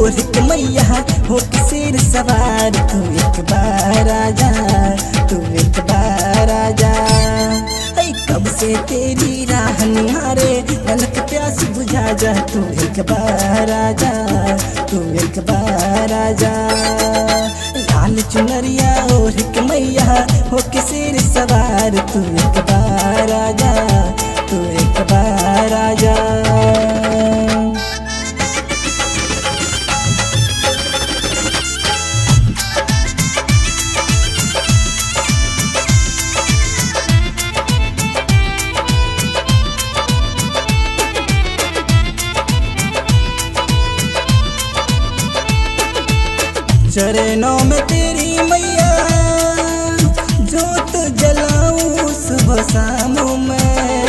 और एक मैया हो के सिर सवार, तू एक बार आजा, तू एक बार आजा। कब से तेरी राह निहारे तलक प्यास बुझा जा, तू एक बार आजा, तू एक बार आजा। लाल चुनरिया और एक मैया हो के सिर सवार, तू एक बार आजा, तू एक बार आजा। चरणों में तेरी मैया जोत जलाऊं सुबह शाम मैं,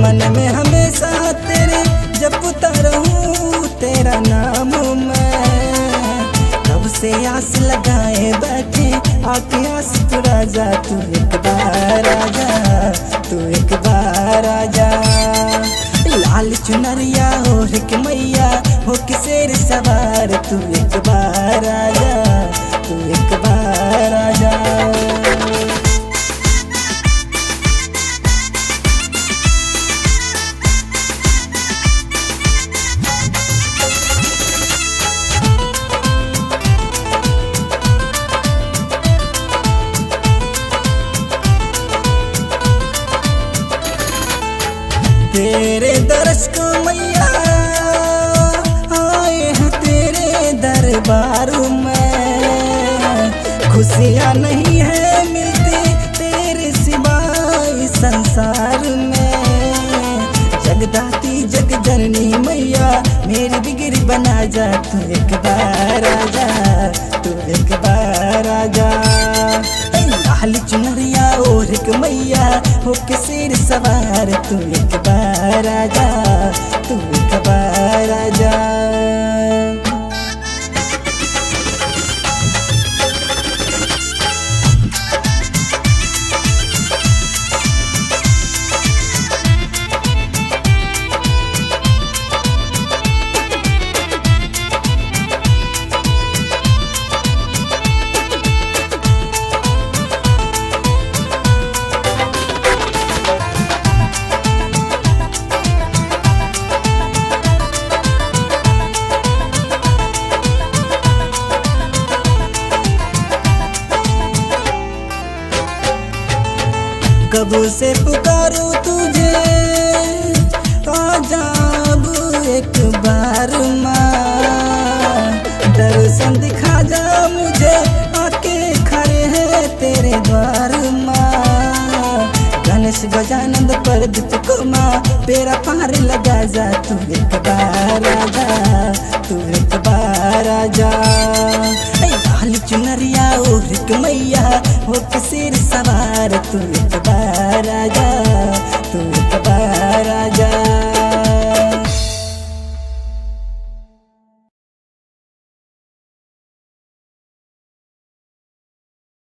मन में हमेशा तेरे जपता रहूं तेरा नाम मैं। कब से आस लगाए बैठे आके आस पुरा जा, तू एक बार आजा, तू एक बार आजा। लाल चुनरिया और एक मैया हो के शेर सवार, तू एक बार आजा, तू एक बार आजा। तेरे दर्श को मैया आए हैं तेरे दरबार में, खुशियाँ नहीं है मिलती तेरे सिवाय संसार में। जगदाती जग जननी मैया मेरी बिगड़ी बना जा, तू एक बार आजा, तू एक बार आजा। लाल चुनरिया और एक मैया हो के सिर सवार, तू एक बार आजा, तू एक बार आजा। कब से पुकारूं तुझे आजा अब एक बार माँ, दर्शन दिखा जा मुझे आके खड़े हैं तेरे द्वार माँ। गणेश गजानंद प्रदीप को माँ पेरा पार लगा जा, तू एक बार आजा, तू एक बार आजा। लाल चुनरिया और एक मैया हो के सिर सवार, तू एक बार आजा,